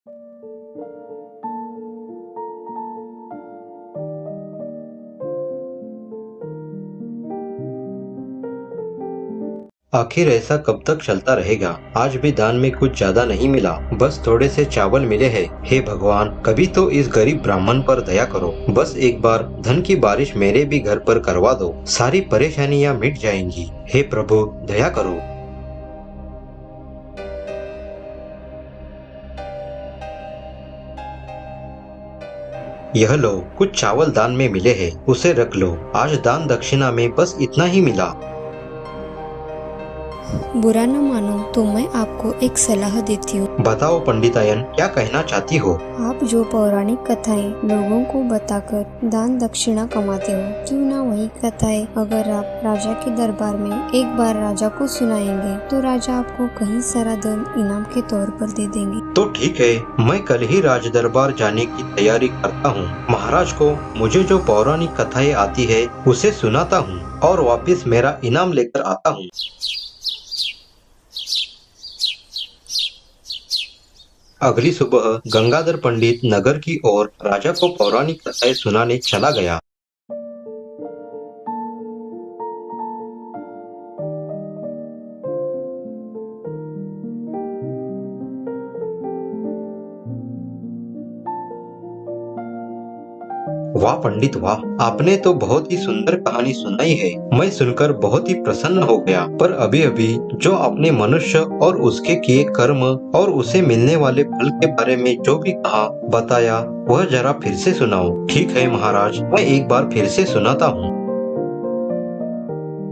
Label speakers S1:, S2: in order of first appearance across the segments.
S1: आखिर ऐसा कब तक चलता रहेगा? आज भी दान में कुछ ज्यादा नहीं मिला, बस थोड़े से चावल मिले हैं। हे भगवान, कभी तो इस गरीब ब्राह्मण पर दया करो। बस एक बार धन की बारिश मेरे भी घर पर करवा दो, सारी परेशानियां मिट जाएंगी। हे प्रभु, दया करो। यह लो, कुछ चावल दान में मिले हैं, उसे रख लो। आज दान दक्षिणा में बस इतना ही मिला।
S2: बुरा न मानो तो मैं आपको एक सलाह देती हूँ।
S1: बताओ पंडितायन, क्या कहना चाहती हो?
S2: आप जो पौराणिक कथाएं लोगों को बताकर दान दक्षिणा कमाते हो, क्यों ना वही कथाएं अगर आप राजा के दरबार में एक बार राजा को सुनाएंगे तो राजा आपको कहीं सारा धन इनाम के तौर पर दे देंगे।
S1: तो ठीक है, मैं कल ही राज दरबार जाने की तैयारी करता हूँ। महाराज को मुझे जो पौराणिक कथाएं आती है उसे सुनाता हूँ और वापस मेरा इनाम लेकर आता हूँ। अगली सुबह गंगाधर पंडित नगर की ओर राजा को पौराणिक कथाएं सुनाने चला गया। वाह पंडित वाह, आपने तो बहुत ही सुंदर कहानी सुनाई है। मैं सुनकर बहुत ही प्रसन्न हो गया। पर अभी अभी जो आपने मनुष्य और उसके किए कर्म और उसे मिलने वाले फल के बारे में जो भी कहा बताया, वह जरा फिर से सुनाओ। ठीक है महाराज, मैं एक बार फिर से सुनाता हूँ।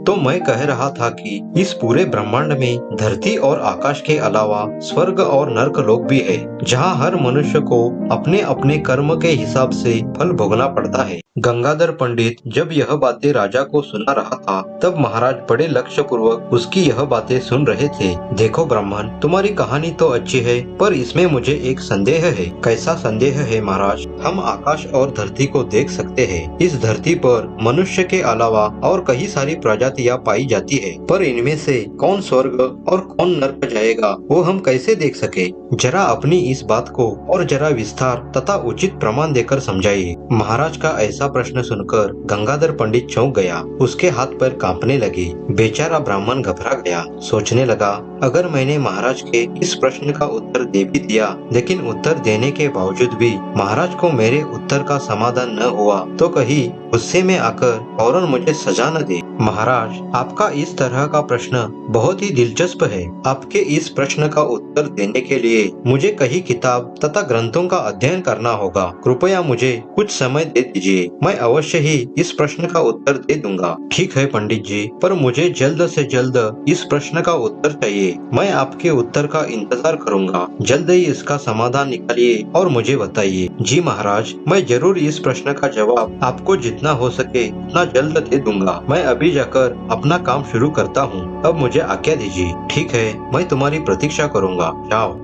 S1: तो मैं कह रहा था कि इस पूरे ब्रह्मांड में धरती और आकाश के अलावा स्वर्ग और नर्क लोक भी है, जहाँ हर मनुष्य को अपने अपने कर्म के हिसाब से फल भोगना पड़ता है। गंगाधर पंडित जब यह बातें राजा को सुना रहा था, तब महाराज बड़े लक्ष्य पूर्वक उसकी यह बातें सुन रहे थे। देखो ब्राह्मण, तुम्हारी कहानी तो अच्छी है, पर इसमें मुझे एक संदेह है। कैसा संदेह है महाराज? हम आकाश और धरती को देख सकते हैं। इस धरती पर मनुष्य के अलावा और कई सारी प्रजातियां पाई जाती है, पर इनमें से कौन स्वर्ग और कौन नर्क जाएगा, वो हम कैसे देख सके? जरा अपनी इस बात को और जरा विस्तार तथा उचित प्रमाण देकर समझाइए। महाराज का ऐसा प्रश्न सुनकर गंगाधर पंडित चौंक गया। उसके हाथ पैर कांपने लगे। बेचारा ब्राह्मण घबरा गया। सोचने लगा, अगर मैंने महाराज के इस प्रश्न का उत्तर दे भी दिया, लेकिन उत्तर देने के बावजूद भी महाराज को मेरे उत्तर का समाधान न हुआ, तो कहीं गुस्से में आकर फौरन मुझे सजा न दे। महाराज, आपका इस तरह का प्रश्न बहुत ही दिलचस्प है। आपके इस प्रश्न का उत्तर देने के लिए मुझे कई किताब तथा ग्रंथों का अध्ययन करना होगा। कृपया मुझे कुछ समय दे दीजिए, मैं अवश्य ही इस प्रश्न का उत्तर दे दूंगा। ठीक है पंडित जी, पर मुझे जल्द से जल्द इस प्रश्न का उत्तर चाहिए। मैं आपके उत्तर का इंतजार करूंगा। जल्द ही इसका समाधान निकालिए और मुझे बताइए। जी महाराज, मैं जरूर इस प्रश्न का जवाब आपको जितना हो सके उतना जल्द दे दूंगा। मैं अभी जाकर अपना काम शुरू करता हूँ। अब मुझे आज्ञा दीजिए। ठीक है, मैं तुम्हारी प्रतीक्षा करूंगा। जाओ।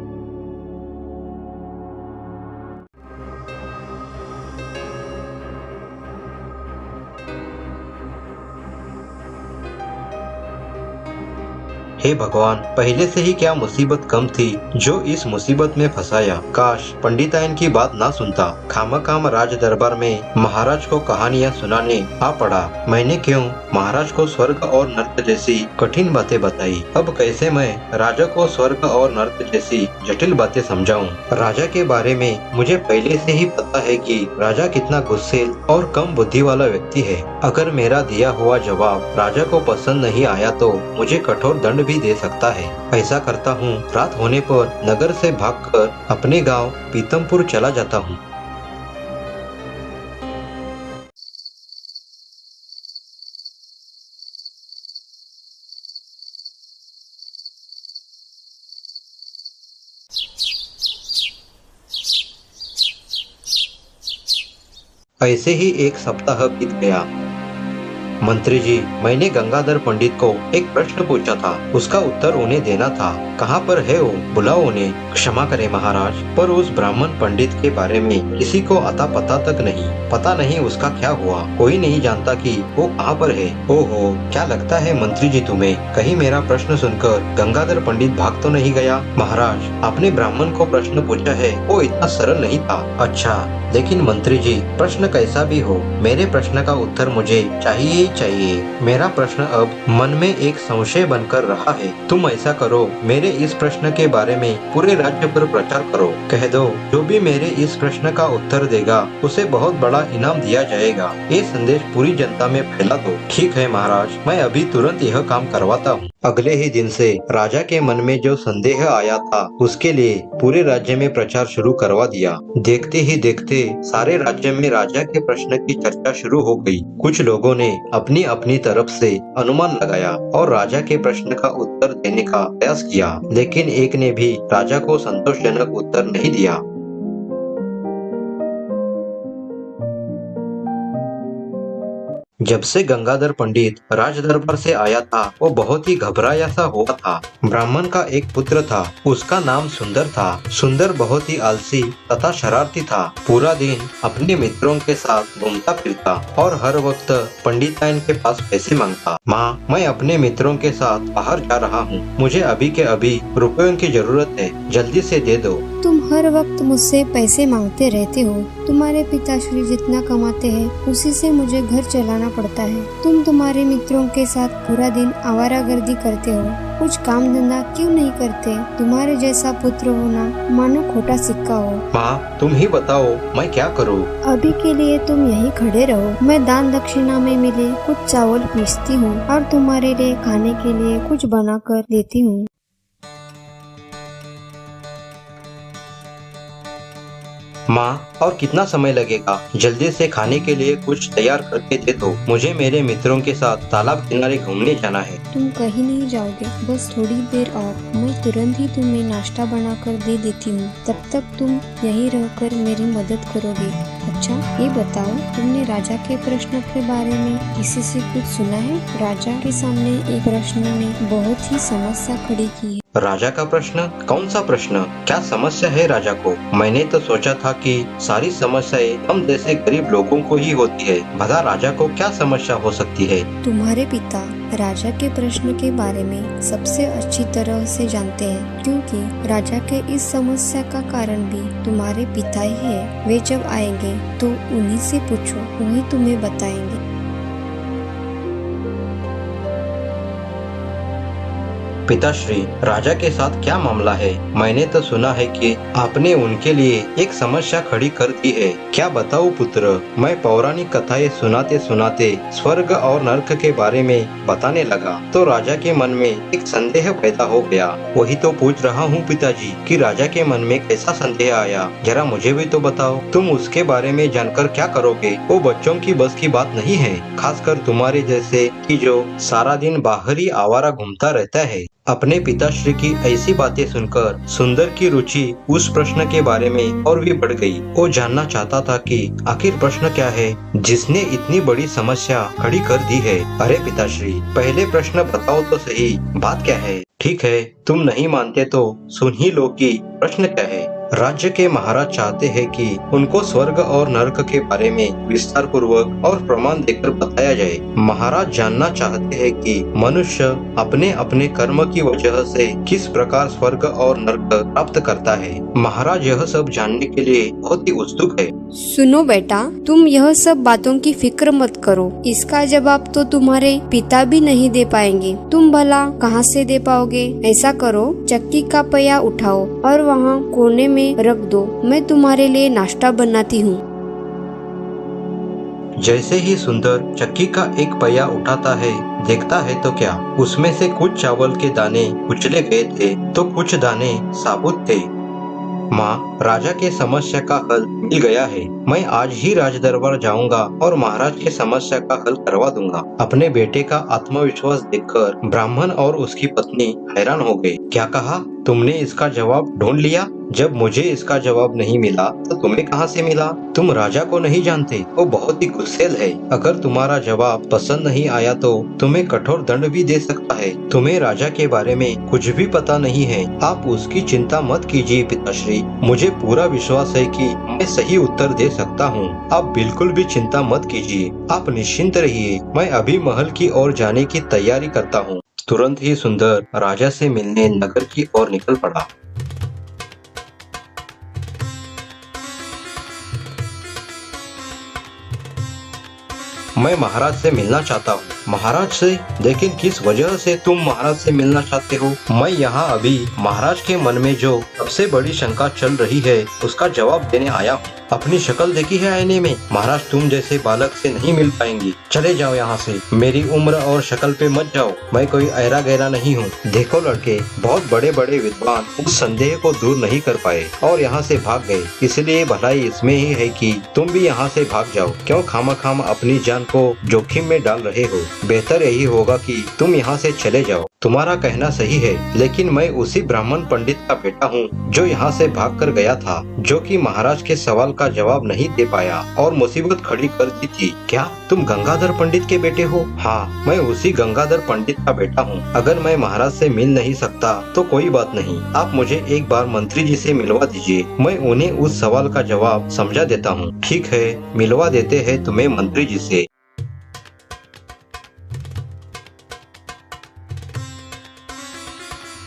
S1: हे भगवान, पहले से ही क्या मुसीबत कम थी जो इस मुसीबत में फंसाया। काश पंडितायन की बात ना सुनता। खामखाम राज दरबार में महाराज को कहानियाँ सुनाने आ पड़ा। मैंने क्यों महाराज को स्वर्ग और नर्क जैसी कठिन बातें बताई। अब कैसे मैं राजा को स्वर्ग और नर्क जैसी जटिल बातें समझाऊं। राजा के बारे में मुझे पहले से ही पता है कि राजा कितना गुस्सेल और कम बुद्धि वाला व्यक्ति है। अगर मेरा दिया हुआ जवाब राजा को पसंद नहीं आया तो मुझे कठोर दंड भी दे सकता है। ऐसा करता हूँ, रात होने पर नगर से भागकर अपने गांव पीतमपुर चला जाता हूँ। ऐसे ही एक सप्ताह बीत गया। मंत्री जी, मैंने गंगाधर पंडित को एक प्रश्न पूछा था, उसका उत्तर उन्हें देना था। कहाँ पर है वो? बुलाओ उन्हें। क्षमा करें महाराज, पर उस ब्राह्मण पंडित के बारे में किसी को अता पता तक नहीं। पता नहीं उसका क्या हुआ, कोई नहीं जानता कि वो कहाँ पर है। ओहो, क्या लगता है मंत्री जी तुम्हें, कहीं मेरा प्रश्न सुनकर गंगाधर पंडित भाग तो नहीं गया? महाराज, आपने ब्राह्मण को प्रश्न पूछा है, वो इतना सरल नहीं था। अच्छा, लेकिन मंत्री जी, प्रश्न कैसा भी हो, मेरे प्रश्न का उत्तर मुझे चाहिए ही चाहिए। मेरा प्रश्न अब मन में एक संशय बनकर रहा है। तुम ऐसा करो, मेरे इस प्रश्न के बारे में पूरे राज्य पर प्रचार करो। कह दो, जो भी मेरे इस प्रश्न का उत्तर देगा उसे बहुत बड़ा इनाम दिया जाएगा। ये संदेश पूरी जनता में फैला दो। ठीक है महाराज, मैं अभी तुरंत यह काम करवाता हूँ। अगले ही दिन से राजा के मन में जो संदेह आया था, उसके लिए पूरे राज्य में प्रचार शुरू करवा दिया। देखते ही देखते सारे राज्य में राजा के प्रश्न की चर्चा शुरू हो गई। कुछ लोगों ने अपनी अपनी तरफ से अनुमान लगाया और राजा के प्रश्न का उत्तर देने का प्रयास किया, लेकिन एक ने भी राजा को संतोषजनक उत्तर नहीं दिया। जब से गंगाधर पंडित राज दरबार से आया था, वो बहुत ही घबराया सा हुआ था। ब्राह्मण का एक पुत्र था, उसका नाम सुंदर था। सुंदर बहुत ही आलसी तथा शरारती था। पूरा दिन अपने मित्रों के साथ घूमता फिरता और हर वक्त पंडिताइन के पास पैसे मांगता। माँ, मैं अपने मित्रों के साथ बाहर जा रहा हूँ, मुझे अभी के अभी रुपयों की जरूरत है, जल्दी से दे दो।
S2: तुम हर वक्त मुझसे पैसे मांगते रहते हो। तुम्हारे पिताश्री जितना कमाते हैं उसी से मुझे घर चलाना पड़ता है। तुम तुम्हारे मित्रों के साथ पूरा दिन आवारागर्दी करते हो, कुछ काम धंधा क्यों नहीं करते? तुम्हारे जैसा पुत्र होना मानो खोटा सिक्का हो।
S1: माँ, तुम ही बताओ मैं क्या करूँ?
S2: अभी के लिए तुम यहीं खड़े रहो, मैं दान दक्षिणा में मिले कुछ चावल पीसती हूँ और तुम्हारे लिए खाने के लिए कुछ बना कर देती हूँ।
S1: माँ, और कितना समय लगेगा? जल्दी से खाने के लिए कुछ तैयार करके दे दो, मुझे मेरे मित्रों के साथ तालाब किनारे घूमने जाना है।
S2: तुम कहीं नहीं जाओगे, बस थोड़ी देर और, मैं तुरंत ही तुम्हें नाश्ता बनाकर दे देती हूँ। तब तक तुम यहीं रहकर मेरी मदद करोगे। अच्छा, ये बताओ, तुमने राजा के प्रश्न के बारे में किसी से कुछ सुना है? राजा के सामने एक प्रश्न ने बहुत ही समस्या खड़ी की है।
S1: राजा का प्रश्न? कौन सा प्रश्न? क्या समस्या है राजा को? मैंने तो सोचा था कि सारी समस्याएं हम जैसे गरीब लोगों को ही होती है। भला राजा को क्या समस्या हो सकती है?
S2: तुम्हारे पिता राजा के प्रश्न के बारे में सबसे अच्छी तरह से जानते हैं, क्योंकि राजा के इस समस्या का कारण भी तुम्हारे पिता ही है। वे जब आएंगे तो उन्हीं से पूछो, वही तुम्हें बताएंगे।
S1: पिताश्री, राजा के साथ क्या मामला है? मैंने तो सुना है कि आपने उनके लिए एक समस्या खड़ी कर दी है। क्या बताओ पुत्र? मैं पौराणिक कथाएं सुनाते सुनाते स्वर्ग और नर्क के बारे में बताने लगा तो राजा के मन में एक संदेह पैदा हो गया। वही तो पूछ रहा हूँ पिताजी कि राजा के मन में कैसा संदेह आया, जरा मुझे भी तो बताओ। तुम उसके बारे में जानकर क्या करोगे? वो बच्चों की बस की बात नहीं है, खासकर तुम्हारे जैसे कि जो सारा दिन बाहर ही आवारा घूमता रहता है। अपने पिताश्री की ऐसी बातें सुनकर सुंदर की रुचि उस प्रश्न के बारे में और भी बढ़ गई। वो जानना चाहता था कि आखिर प्रश्न क्या है जिसने इतनी बड़ी समस्या खड़ी कर दी है। अरे पिताश्री, पहले प्रश्न बताओ तो सही, बात क्या है? ठीक है, तुम नहीं मानते तो सुन ही लो कि प्रश्न क्या है। राज्य के महाराज चाहते हैं कि उनको स्वर्ग और नरक के बारे में विस्तार पूर्वक और प्रमाण देकर बताया जाए। महाराज जानना चाहते हैं कि मनुष्य अपने अपने कर्म की वजह से किस प्रकार स्वर्ग और नरक प्राप्त करता है। महाराज यह सब जानने के लिए बहुत ही उत्सुक है।
S2: सुनो बेटा, तुम यह सब बातों की फिक्र मत करो। इसका जवाब तो तुम्हारे पिता भी नहीं दे पाएंगे। तुम भला कहाँ से दे पाओगे? ऐसा करो, चक्की का पहिया उठाओ और वहाँ कोने में रख दो, मैं तुम्हारे लिए नाश्ता बनाती हूँ।
S1: जैसे ही सुंदर चक्की का एक पहिया उठाता है, देखता है तो क्या उसमें से कुछ चावल के दाने कुचले गए थे तो कुछ दाने साबुत थे। माँ, राजा के समस्या का हल मिल गया है। मैं आज ही राज दरबार जाऊंगा और महाराज की समस्या का हल करवा दूंगा। अपने बेटे का आत्मविश्वास देखकर ब्राह्मण और उसकी पत्नी हैरान हो गए। क्या कहा? तुमने इसका जवाब ढूंढ लिया? जब मुझे इसका जवाब नहीं मिला तो तुम्हें कहाँ से मिला? तुम राजा को नहीं जानते, वो बहुत ही गुस्सैल है। अगर तुम्हारा जवाब पसंद नहीं आया तो तुम्हें कठोर दंड भी दे सकता है। तुम्हें राजा के बारे में कुछ भी पता नहीं है। आप उसकी चिंता मत कीजिए पिताश्री, मुझे पूरा विश्वास है कि मैं सही उत्तर दे सकता हूँ। आप बिल्कुल भी चिंता मत कीजिए, आप निश्चिंत रहिए। मैं अभी महल की ओर जाने की तैयारी करता हूँ। तुरंत ही सुंदर राजा से मिलने नगर की ओर निकल पड़ा। मैं महाराज से मिलना चाहता हूँ। महाराज से? लेकिन किस वजह से तुम महाराज से मिलना चाहते हो? मैं यहाँ अभी महाराज के मन में जो सबसे बड़ी शंका चल रही है उसका जवाब देने आया हूँ। अपनी शक्ल देखी है आईने में? महाराज तुम जैसे बालक से नहीं मिल पाएंगी, चले जाओ यहाँ से। मेरी उम्र और शक्ल पे मत जाओ, मैं कोई ऐरा गैरा नहीं हूँ। देखो लड़के, बहुत बड़े बड़े विद्वान उस संदेह को दूर नहीं कर पाए और यहाँ से भाग गए, इसलिए भलाई इसमें ही है कि तुम भी यहाँ से भाग जाओ। क्यों खामखाम अपनी जान को जोखिम में डाल रहे हो? बेहतर यही होगा कि तुम यहाँ से चले जाओ। तुम्हारा कहना सही है, लेकिन मैं उसी ब्राह्मण पंडित का बेटा हूँ जो यहाँ से भाग कर गया था, जो कि महाराज के सवाल का जवाब नहीं दे पाया और मुसीबत खड़ी कर दी थी। क्या तुम गंगाधर पंडित के बेटे हो? हाँ, मैं उसी गंगाधर पंडित का बेटा हूँ। अगर मैं महाराज से मिल नहीं सकता तो कोई बात नहीं, आप मुझे एक बार मंत्री जी से मिलवा दीजिए, मैं उन्हें उस सवाल का जवाब समझा देता हूँ। ठीक है, मिलवा देते हैं तुम्हें मंत्री जी से।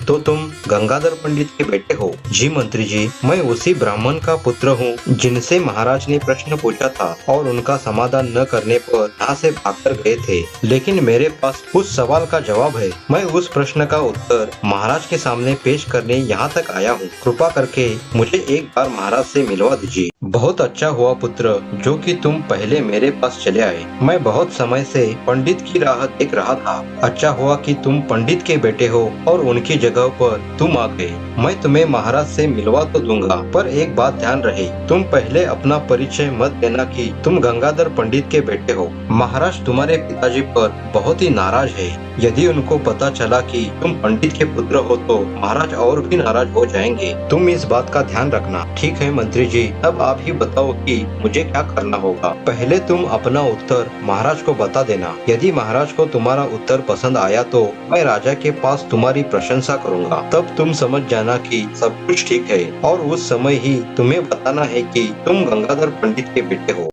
S1: तो तुम गंगाधर पंडित के बेटे हो? जी मंत्री जी, मैं उसी ब्राह्मण का पुत्र हूँ जिनसे महाराज ने प्रश्न पूछा था और उनका समाधान न करने पर यहाँ से भागकर गए थे। लेकिन मेरे पास उस सवाल का जवाब है। मैं उस प्रश्न का उत्तर महाराज के सामने पेश करने यहाँ तक आया हूँ। कृपा करके मुझे एक बार महाराज से मिलवा दीजिए। बहुत अच्छा हुआ पुत्र जो कि तुम पहले मेरे पास चले आए। मैं बहुत समय से पंडित की राह देख रहा था। अच्छा हुआ कि तुम पंडित के बेटे हो और उनकी जगह पर तुम आ गए। मैं तुम्हें महाराज से मिलवा तो दूंगा, पर एक बात ध्यान रहे, तुम पहले अपना परिचय मत देना कि तुम गंगाधर पंडित के बेटे हो। महाराज तुम्हारे पिताजी पर बहुत ही नाराज है। यदि उनको पता चला कि तुम पंडित के पुत्र हो तो महाराज और भी नाराज हो जाएंगे। तुम इस बात का ध्यान रखना। ठीक है मंत्री जी, अब आप ही बताओ कि मुझे क्या करना होगा। पहले तुम अपना उत्तर महाराज को बता देना। यदि महाराज को तुम्हारा उत्तर पसंद आया तो मैं राजा के पास तुम्हारी प्रशंसा करूंगा। तब तुम समझ जाना कि सब कुछ ठीक है और उस समय ही तुम्हें बताना है कि तुम गंगाधर पंडित के बेटे हो।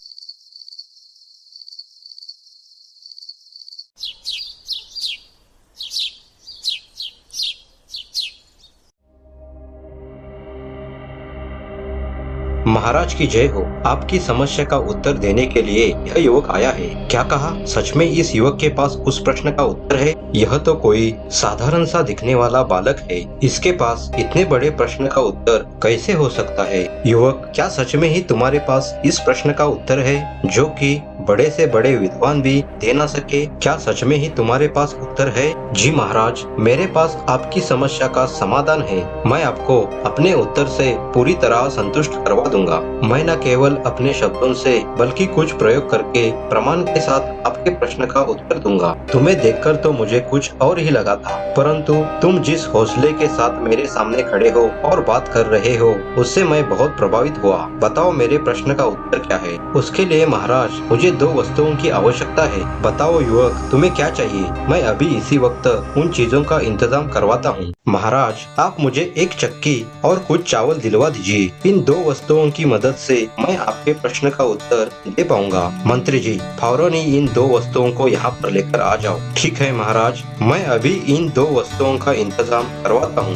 S1: महाराज की जय हो। आपकी समस्या का उत्तर देने के लिए यह युवक आया है। क्या कहा? सच में इस युवक के पास उस प्रश्न का उत्तर है? यह तो कोई साधारण सा दिखने वाला बालक है, इसके पास इतने बड़े प्रश्न का उत्तर कैसे हो सकता है? युवक, क्या सच में ही तुम्हारे पास इस प्रश्न का उत्तर है जो कि बड़े से बड़े विद्वान भी दे ना सके? क्या सच में ही तुम्हारे पास उत्तर है? जी महाराज, मेरे पास आपकी समस्या का समाधान है। मैं आपको अपने उत्तर से पूरी तरह संतुष्ट करवा दूंगा। मैं न केवल अपने शब्दों से बल्कि कुछ प्रयोग करके प्रमाण के साथ आपके प्रश्न का उत्तर दूंगा। तुम्हें देखकर तो मुझे कुछ और ही लगा था, परंतु तुम जिस हौसले के साथ मेरे सामने खड़े हो और बात कर रहे हो उससे मैं बहुत प्रभावित हुआ। बताओ मेरे प्रश्न का उत्तर क्या है? उसके लिए महाराज मुझे 2 वस्तुओं की आवश्यकता है। बताओ युवक, तुम्हें क्या चाहिए? मैं अभी इसी वक्त उन चीजों का इंतजाम करवाता हूँ। महाराज, आप मुझे एक चक्की और कुछ चावल दिलवा दीजिए। इन 2 वस्तुओं की मदद से मैं आपके प्रश्न का उत्तर दे पाऊंगा। मंत्री जी, फौरन ही इन 2 वस्तुओं को यहाँ पर लेकर आ जाओ। ठीक है महाराज, मैं अभी इन 2 वस्तुओं का इंतजाम करवाता हूँ।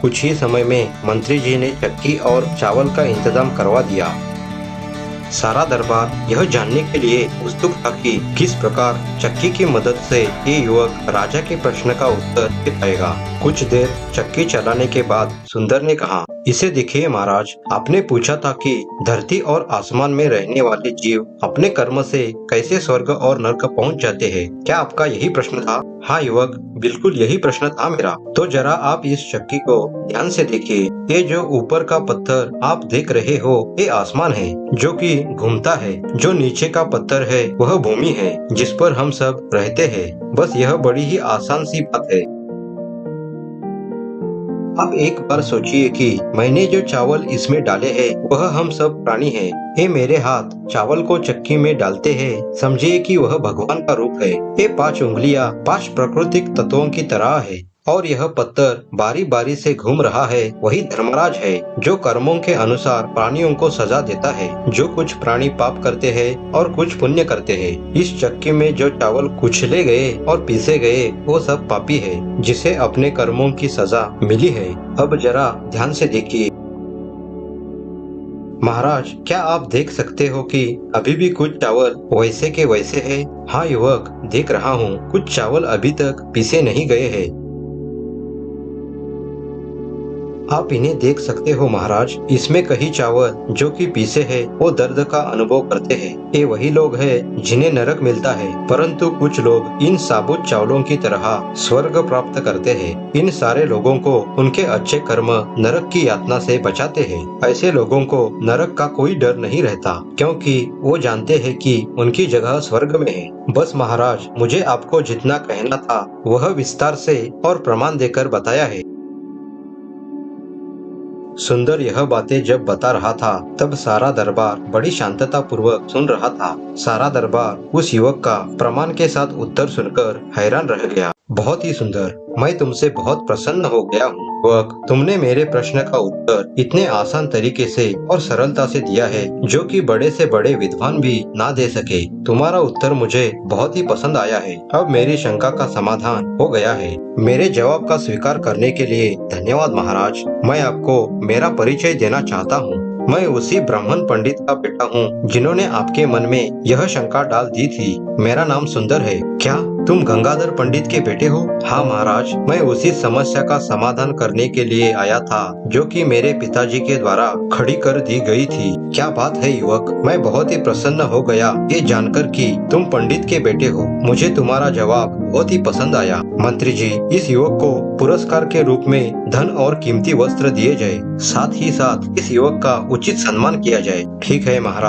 S1: कुछ ही समय में मंत्री जी ने चक्की और चावल का इंतजाम करवा दिया। सारा दरबार यह जानने के लिए उत्सुक था कि किस प्रकार चक्की की मदद से ये युवक राजा के प्रश्न का उत्तर दे पाएगा। कुछ देर चक्की चलाने के बाद सुंदर ने कहा, इसे देखिए महाराज, आपने पूछा था कि धरती और आसमान में रहने वाले जीव अपने कर्म से कैसे स्वर्ग और नरक पहुंच जाते हैं। क्या आपका यही प्रश्न था? हाँ युवक, बिल्कुल यही प्रश्न था मेरा। तो जरा आप इस चक्की को ध्यान से देखिए। ये जो ऊपर का पत्थर आप देख रहे हो ये आसमान है जो कि घूमता है। जो नीचे का पत्थर है वह भूमि है जिस पर हम सब रहते हैं। बस यह बड़ी ही आसान सी बात है। आप एक बार सोचिए कि मैंने जो चावल इसमें डाले हैं वह हम सब प्राणी हैं। ये मेरे हाथ चावल को चक्की में डालते हैं, समझिए कि वह भगवान का रूप है। ये 5 उंगलियां 5 प्राकृतिक तत्वों की तरह है और यह पत्थर बारी बारी से घूम रहा है, वही धर्मराज है जो कर्मों के अनुसार प्राणियों को सजा देता है। जो कुछ प्राणी पाप करते हैं और कुछ पुण्य करते हैं। इस चक्की में जो चावल कुचले गए और पीसे गए वो सब पापी है, जिसे अपने कर्मों की सजा मिली है। अब जरा ध्यान से देखिए महाराज, क्या आप देख सकते हो कि अभी भी कुछ चावल वैसे के वैसे हैं? हाँ युवक, देख रहा हूँ कुछ चावल अभी तक पीसे नहीं गए हैं। आप इन्हें देख सकते हो महाराज, इसमें कई चावल जो कि पीसे हैं वो दर्द का अनुभव करते हैं। ये वही लोग हैं जिन्हें नरक मिलता है, परंतु कुछ लोग इन साबुत चावलों की तरह स्वर्ग प्राप्त करते हैं। इन सारे लोगों को उनके अच्छे कर्म नरक की यातना से बचाते हैं। ऐसे लोगों को नरक का कोई डर नहीं रहता, क्योंकि वो जानते हैं कि उनकी जगह स्वर्ग में है। बस महाराज, मुझे आपको जितना कहना था वह विस्तार से और प्रमाण देकर बताया है। सुंदर यह बातें जब बता रहा था तब सारा दरबार बड़ी शांतता पूर्वक सुन रहा था। सारा दरबार उस युवक का प्रमाण के साथ उत्तर सुनकर हैरान रह गया। बहुत ही सुंदर, मैं तुमसे बहुत प्रसन्न हो गया हूँ युवक। तुमने मेरे प्रश्न का उत्तर इतने आसान तरीके से और सरलता से दिया है जो कि बड़े से बड़े विद्वान भी ना दे सके। तुम्हारा उत्तर मुझे बहुत ही पसंद आया है। अब मेरी शंका का समाधान हो गया है। मेरे जवाब का स्वीकार करने के लिए धन्यवाद महाराज। मैं आपको मेरा परिचय देना चाहता हूँ। मैं उसी ब्राह्मण पंडित का बेटा हूँ जिन्होंने आपके मन में यह शंका डाल दी थी। मेरा नाम सुंदर है। क्या तुम गंगाधर पंडित के बेटे हो? हाँ महाराज, मैं उसी समस्या का समाधान करने के लिए आया था जो कि मेरे पिताजी के द्वारा खड़ी कर दी गई थी। क्या बात है युवक, मैं बहुत ही प्रसन्न हो गया ये जानकर कि तुम पंडित के बेटे हो। मुझे तुम्हारा जवाब बहुत ही पसंद आया। मंत्री जी, इस युवक को पुरस्कार के रूप में धन और कीमती वस्त्र दिए जाए, साथ ही साथ इस युवक का उचित सम्मान किया जाए। ठीक है महाराज।